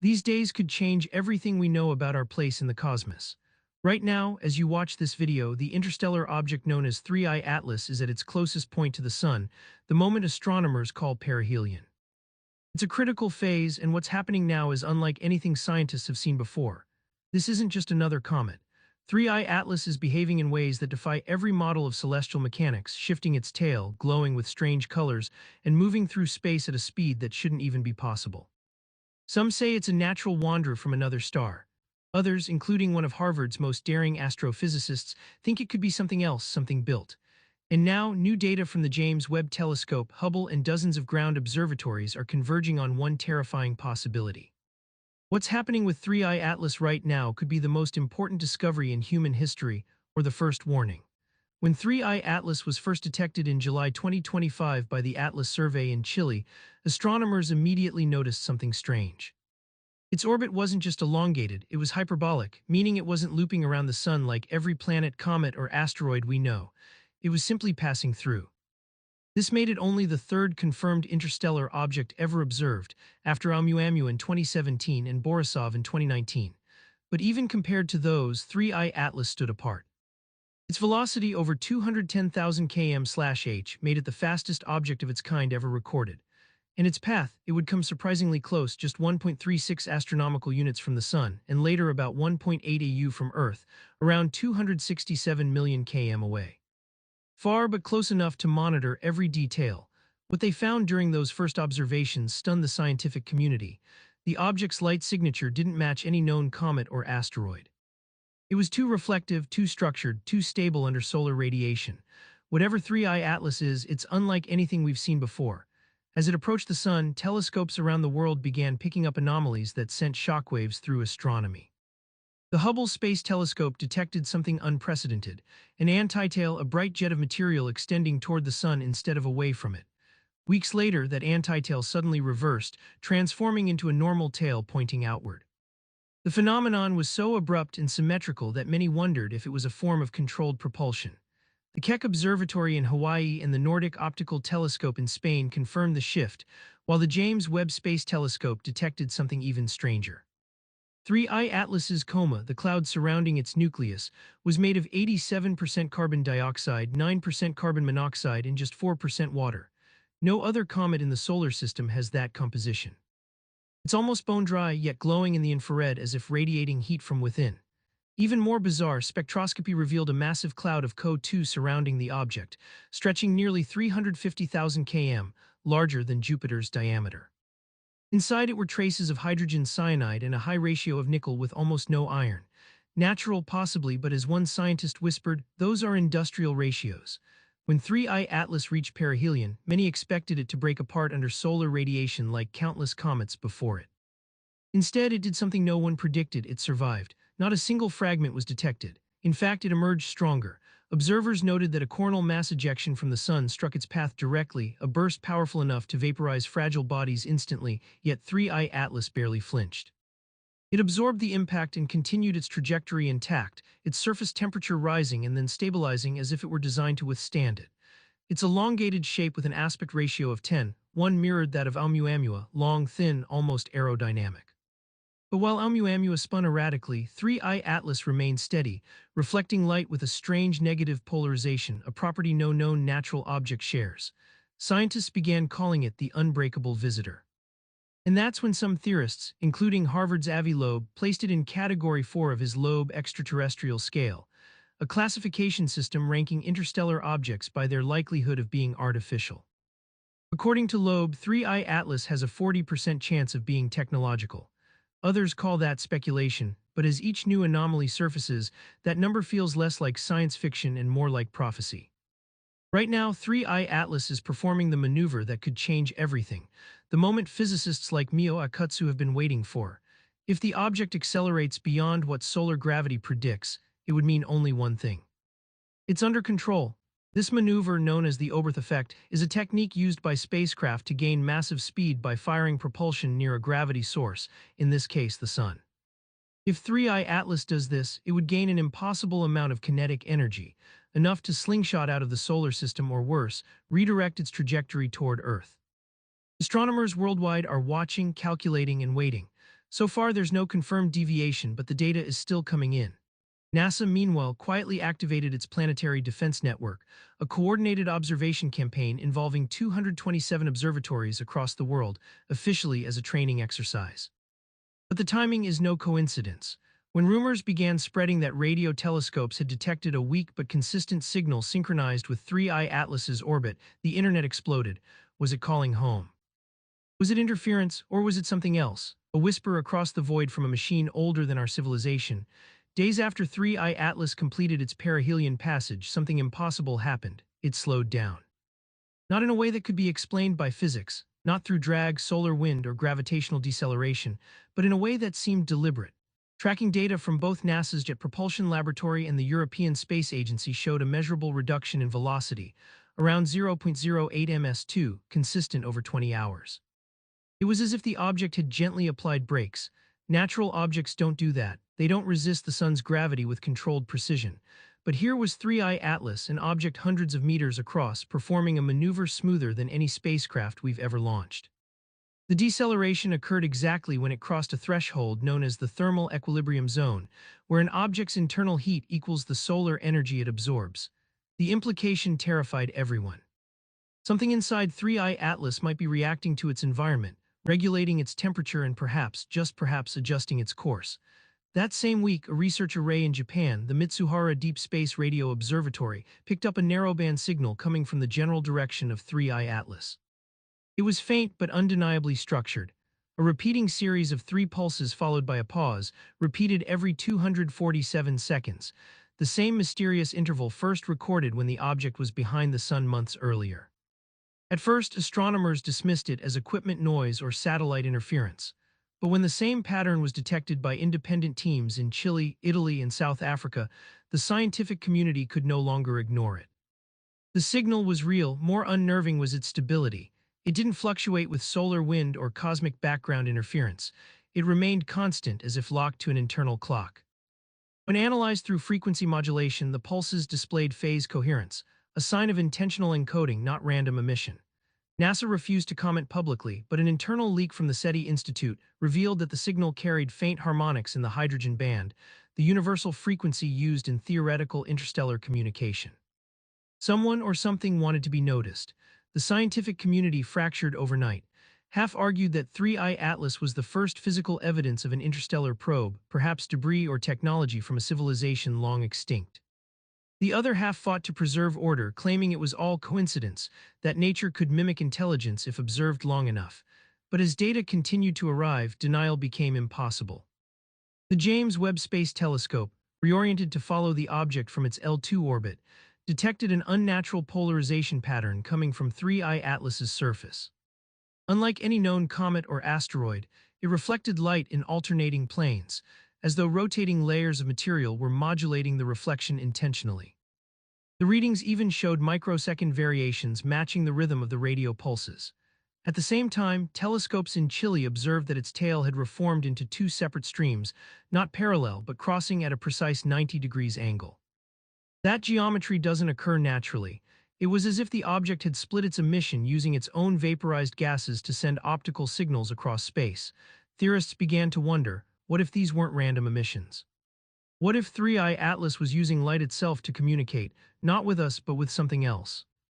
These days could change everything we know about our place in the cosmos. Right now, as you watch this video, the interstellar object known as 3I Atlas is at its closest point to the Sun, the moment astronomers call perihelion. It's a critical phase, and what's happening now is unlike anything scientists have seen before. This isn't just another comet. 3I Atlas is behaving in ways that defy every model of celestial mechanics, shifting its tail, glowing with strange colors, and moving through space at a speed that shouldn't even be possible. Some say it's a natural wanderer from another star. Others, including one of Harvard's most daring astrophysicists, think it could be something else, something built. And now, new data from the James Webb Telescope, Hubble, and dozens of ground observatories are converging on one terrifying possibility. What's happening with 3I Atlas right now could be the most important discovery in human history, or the first warning. When 3I Atlas was first detected in July 2025 by the Atlas Survey in Chile, astronomers immediately noticed something strange. Its orbit wasn't just elongated, it was hyperbolic, meaning it wasn't looping around the Sun like every planet, comet, or asteroid we know. It was simply passing through. This made it only the third confirmed interstellar object ever observed, after Oumuamua in 2017 and Borisov in 2019. But even compared to those, 3I Atlas stood apart. Its velocity over 210,000 km/h made it the fastest object of its kind ever recorded. And its path, it would come surprisingly close, just 1.36 astronomical units from the Sun, and later about 1.8 AU from Earth, around 267 million km away. Far but close enough to monitor every detail. What they found during those first observations stunned the scientific community. The object's light signature didn't match any known comet or asteroid. It was too reflective, too structured, too stable under solar radiation. Whatever 3I Atlas is, it's unlike anything we've seen before. As it approached the Sun, telescopes around the world began picking up anomalies that sent shockwaves through astronomy. The Hubble Space Telescope detected something unprecedented, an antitail, a bright jet of material extending toward the Sun instead of away from it. Weeks later, that antitail suddenly reversed, transforming into a normal tail pointing outward. The phenomenon was so abrupt and symmetrical that many wondered if it was a form of controlled propulsion. The Keck Observatory in Hawaii and the Nordic Optical Telescope in Spain confirmed the shift, while the James Webb Space Telescope detected something even stranger. 3I Atlas's coma, the cloud surrounding its nucleus, was made of 87% carbon dioxide, 9% carbon monoxide, and just 4% water. No other comet in the solar system has that composition. It's almost bone dry, yet glowing in the infrared as if radiating heat from within. Even more bizarre, spectroscopy revealed a massive cloud of CO2 surrounding the object, stretching nearly 350,000 km, larger than Jupiter's diameter. Inside it were traces of hydrogen cyanide and a high ratio of nickel with almost no iron. Natural possibly, but as one scientist whispered, those are industrial ratios. When 3I Atlas reached perihelion, many expected it to break apart under solar radiation like countless comets before it. Instead, it did something no one predicted. It survived. Not a single fragment was detected. In fact, it emerged stronger. Observers noted that a coronal mass ejection from the Sun struck its path directly, a burst powerful enough to vaporize fragile bodies instantly, yet 3I Atlas barely flinched. It absorbed the impact and continued its trajectory intact, its surface temperature rising and then stabilizing as if it were designed to withstand it. Its elongated shape with an aspect ratio of 10:1 mirrored that of Oumuamua, long, thin, almost aerodynamic. But while Oumuamua spun erratically, 3I Atlas remained steady, reflecting light with a strange negative polarization, a property no known natural object shares. Scientists began calling it the unbreakable visitor. And that's when some theorists, including Harvard's Avi Loeb, placed it in Category 4 of his Loeb extraterrestrial scale, a classification system ranking interstellar objects by their likelihood of being artificial. According to Loeb, 3I Atlas has a 40% chance of being technological. Others call that speculation, but as each new anomaly surfaces, that number feels less like science fiction and more like prophecy. Right now, 3I Atlas is performing the maneuver that could change everything, the moment physicists like Mio Akutsu have been waiting for. If the object accelerates beyond what solar gravity predicts, it would mean only one thing. It's under control. This maneuver, known as the Oberth effect, is a technique used by spacecraft to gain massive speed by firing propulsion near a gravity source, in this case the Sun. If 3I Atlas does this, it would gain an impossible amount of kinetic energy, enough to slingshot out of the solar system or worse, redirect its trajectory toward Earth. Astronomers worldwide are watching, calculating, and waiting. So far, there's no confirmed deviation, but the data is still coming in. NASA, meanwhile, quietly activated its Planetary Defense Network, a coordinated observation campaign involving 227 observatories across the world, officially as a training exercise. But the timing is no coincidence. When rumors began spreading that radio telescopes had detected a weak but consistent signal synchronized with 3I Atlas's orbit, the internet exploded. Was it calling home? Was it interference, or was it something else? A whisper across the void from a machine older than our civilization. Days after 3I Atlas completed its perihelion passage, something impossible happened. It slowed down. Not in a way that could be explained by physics, not through drag, solar wind, or gravitational deceleration, but in a way that seemed deliberate. Tracking data from both NASA's Jet Propulsion Laboratory and the European Space Agency showed a measurable reduction in velocity, around 0.08 ms2, consistent over 20 hours. It was as if the object had gently applied brakes. Natural objects don't do that. They don't resist the sun's gravity with controlled precision. But here was 3I Atlas, an object hundreds of meters across, performing a maneuver smoother than any spacecraft we've ever launched. The deceleration occurred exactly when it crossed a threshold known as the thermal equilibrium zone, where an object's internal heat equals the solar energy it absorbs. The implication terrified everyone. Something inside 3I Atlas might be reacting to its environment, regulating its temperature and perhaps, just perhaps, adjusting its course. That same week, a research array in Japan, the Mitsuhara Deep Space Radio Observatory, picked up a narrowband signal coming from the general direction of 3I Atlas. It was faint but undeniably structured, a repeating series of 3 pulses followed by a pause, repeated every 247 seconds, the same mysterious interval first recorded when the object was behind the sun months earlier. At first, astronomers dismissed it as equipment noise or satellite interference. But when the same pattern was detected by independent teams in Chile, Italy, and South Africa, the scientific community could no longer ignore it. The signal was real, more unnerving was its stability. It didn't fluctuate with solar wind or cosmic background interference. It remained constant, as if locked to an internal clock. When analyzed through frequency modulation, the pulses displayed phase coherence, a sign of intentional encoding, not random emission. NASA refused to comment publicly, but an internal leak from the SETI Institute revealed that the signal carried faint harmonics in the hydrogen band, the universal frequency used in theoretical interstellar communication. Someone or something wanted to be noticed. The scientific community fractured overnight. Half argued that 3I Atlas was the first physical evidence of an interstellar probe, perhaps debris or technology from a civilization long extinct. The other half fought to preserve order, claiming it was all coincidence, that nature could mimic intelligence if observed long enough. But as data continued to arrive, denial became impossible. The James Webb Space Telescope, reoriented to follow the object from its L2 orbit, detected an unnatural polarization pattern coming from 3I Atlas's surface. Unlike any known comet or asteroid, it reflected light in alternating planes, as though rotating layers of material were modulating the reflection intentionally. The readings even showed microsecond variations matching the rhythm of the radio pulses. At the same time, telescopes in Chile observed that its tail had reformed into 2 separate streams, not parallel but crossing at a precise 90 degrees angle. That geometry doesn't occur naturally. It was as if the object had split its emission using its own vaporized gases to send optical signals across space. Theorists began to wonder, what if these weren't random emissions? What if 3I Atlas was using light itself to communicate, not with us but with something else?